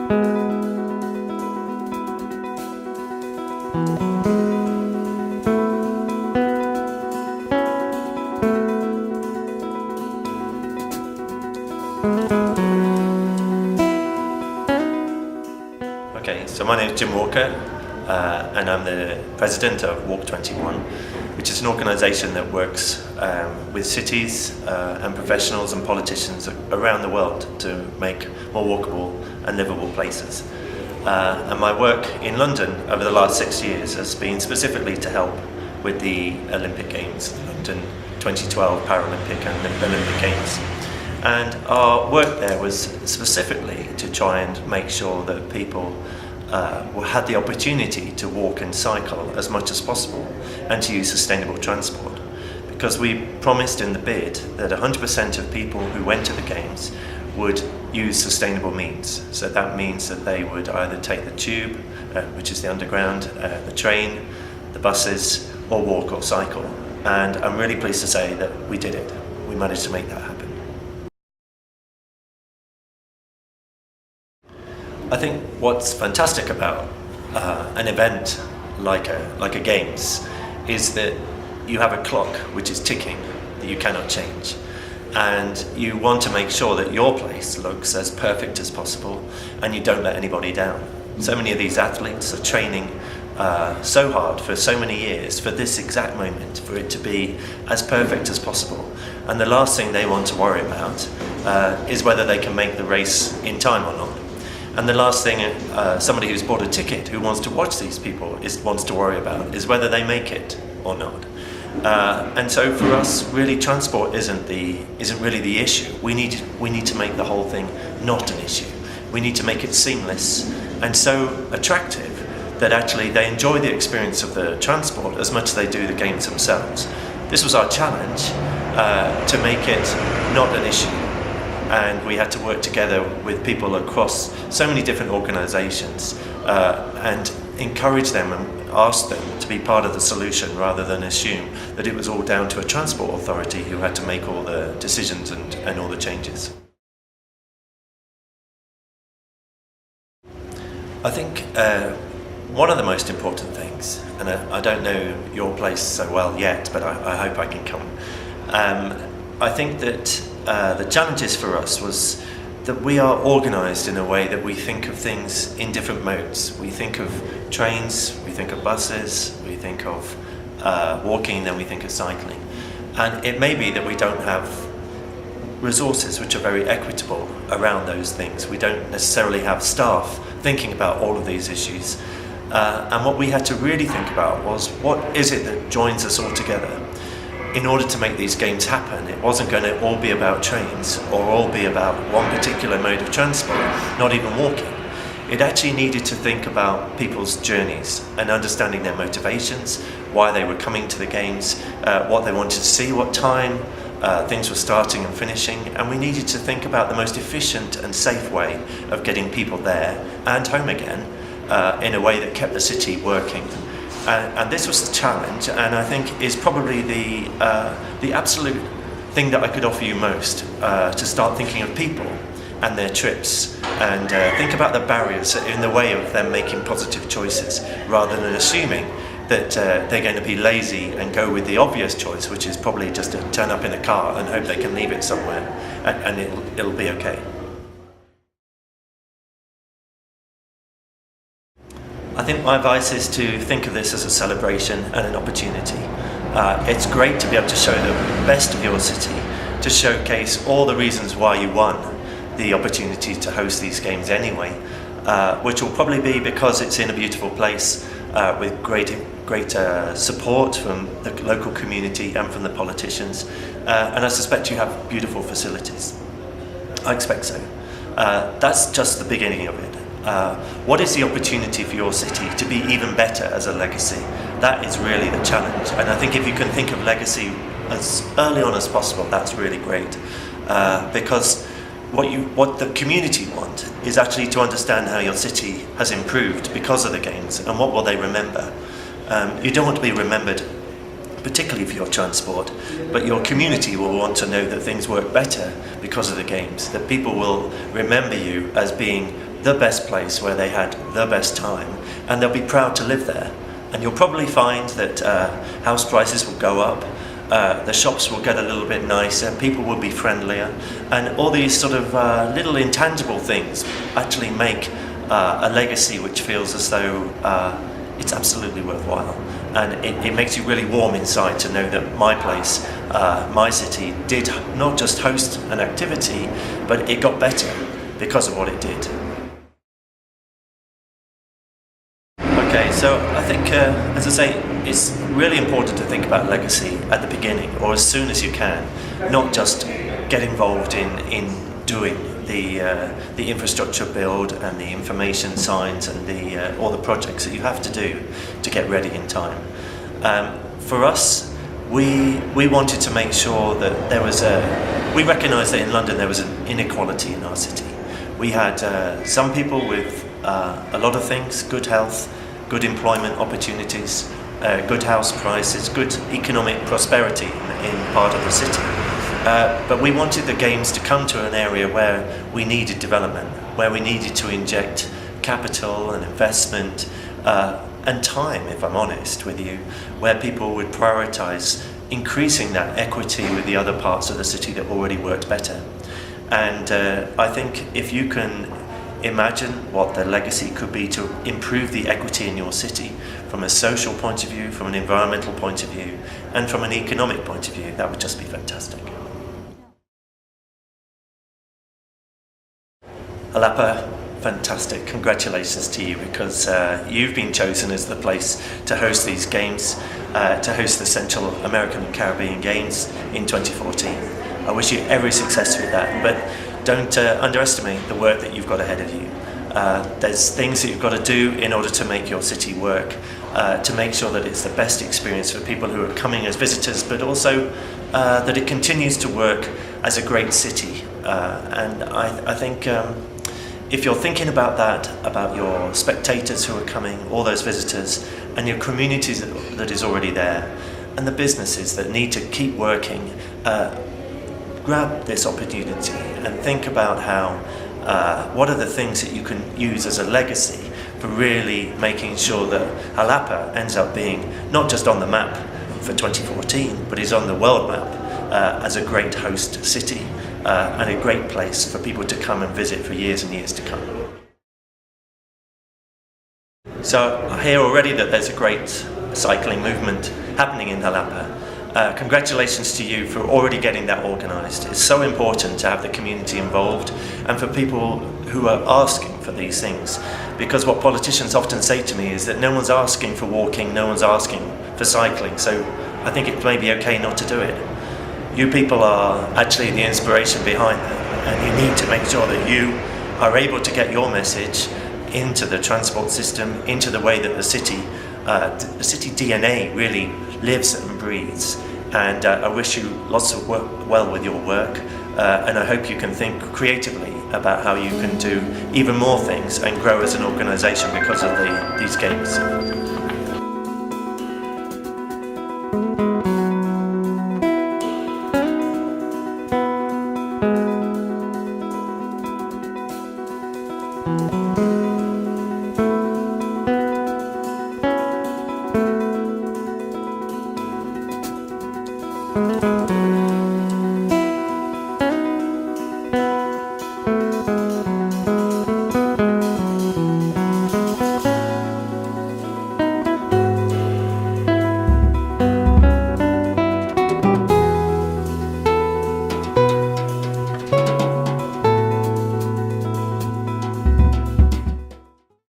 Okay, so my name is Jim Walker, and I'm the president of Walk 21, which is an organisation that works with cities and professionals and politicians around the world to make more walkable and livable places. And my work in London over the last 6 years has been specifically to help with the Olympic Games, the London 2012 Paralympic and Olympic Games. And our work there was specifically to try and make sure that people had the opportunity to walk and cycle as much as possible and to use sustainable transport. Because we promised in the bid that 100% of people who went to the Games would use sustainable means. So that means that they would either take the tube, which is the underground, the train, the buses, or walk or cycle. And I'm really pleased to say that we did it. We managed to make that happen. I think what's fantastic about an event like a Games is that you have a clock which is ticking that you cannot change, and you want to make sure that your place looks as perfect as possible and you don't let anybody down. So many of these athletes are training so hard for so many years for this exact moment, for it to be as perfect as possible, and the last thing they want to worry about is whether they can make the race in time or not. And the last thing somebody who's bought a ticket who wants to watch these people wants to worry about is whether they make it or not. And so for us, really, transport isn't really the issue. We need to make the whole thing not an issue. We need to make it seamless and so attractive that actually they enjoy the experience of the transport as much as they do the Games themselves. This was our challenge, to make it not an issue. And we had to work together with people across so many different organisations and encourage them and ask them to be part of the solution rather than assume that it was all down to a transport authority who had to make all the decisions and all the changes. I think one of the most important things, and I don't know your place so well yet, but I hope I can come. I think that the challenges for us was that we are organised in a way that we think of things in different modes. We think of trains, we think of buses, we think of walking, then we think of cycling. And it may be that we don't have resources which are very equitable around those things. We don't necessarily have staff thinking about all of these issues. And what we had to really think about was, what is it that joins us all together? In order to make these Games happen, it wasn't going to all be about trains or all be about one particular mode of transport, not even walking. It actually needed to think about people's journeys and understanding their motivations, why they were coming to the Games, what they wanted to see, what time things were starting and finishing, and we needed to think about the most efficient and safe way of getting people there and home again in a way that kept the city working. And this was the challenge, and I think is probably the absolute thing that I could offer you most, to start thinking of people and their trips, and think about the barriers in the way of them making positive choices, rather than assuming that they're going to be lazy and go with the obvious choice, which is probably just to turn up in a car and hope they can leave it somewhere, and it'll be okay. I think my advice is to think of this as a celebration and an opportunity. It's great to be able to show the best of your city, to showcase all the reasons why you won the opportunity to host these Games anyway, which will probably be because it's in a beautiful place with great support from the local community and from the politicians, and I suspect you have beautiful facilities. I expect so. That's just the beginning of it. What is the opportunity for your city to be even better as a legacy? That is really the challenge, and I think if you can think of legacy as early on as possible, that's really great, because what the community want is actually to understand how your city has improved because of the Games and what will they remember. You don't want to be remembered particularly for your transport, but your community will want to know that things work better because of the Games, that people will remember you as being the best place where they had the best time, and they'll be proud to live there. And you'll probably find that house prices will go up, the shops will get a little bit nicer, people will be friendlier, and all these sort of little intangible things actually make a legacy which feels as though it's absolutely worthwhile. And it makes you really warm inside to know that my place, my city, did not just host an activity, but it got better because of what it did. Okay, so I think, as I say, it's really important to think about legacy at the beginning, or as soon as you can, not just get involved in doing the infrastructure build and the information signs and all the projects that you have to do to get ready in time. For us, we wanted to make sure that we recognised that in London there was an inequality in our city. We had some people with a lot of things, good health, good employment opportunities, good house prices, good economic prosperity in part of the city. But we wanted the Games to come to an area where we needed development, where we needed to inject capital and investment and time, if I'm honest with you, where people would prioritise increasing that equity with the other parts of the city that already worked better. And I think if you can imagine what the legacy could be to improve the equity in your city from a social point of view, from an environmental point of view, and from an economic point of view, that would just be fantastic. Xalapa, fantastic. Congratulations to you, because you've been chosen as the place to host these games, to host the Central American and Caribbean Games in 2014. I wish you every success with that, but don't underestimate the work that you've got ahead of you. There's things that you've got to do in order to make your city work, to make sure that it's the best experience for people who are coming as visitors, but also that it continues to work as a great city. And I think if you're thinking about that, about your spectators who are coming, all those visitors, and your community that is already there, and the businesses that need to keep working, grab this opportunity and think about how, what are the things that you can use as a legacy for really making sure that Xalapa ends up being not just on the map for 2014, but is on the world map as a great host city and a great place for people to come and visit for years and years to come. So I hear already that there's a great cycling movement happening in Xalapa. Congratulations to you for already getting that organised. It's so important to have the community involved and for people who are asking for these things, because what politicians often say to me is that no one's asking for walking, no one's asking for cycling, so I think it may be okay not to do it. You people are actually the inspiration behind that, and you need to make sure that you are able to get your message into the transport system, into the way that the city DNA really lives and breathes. And I wish you lots of well with your work, and I hope you can think creatively about how you can do even more things and grow as an organisation because of these games. Thank you.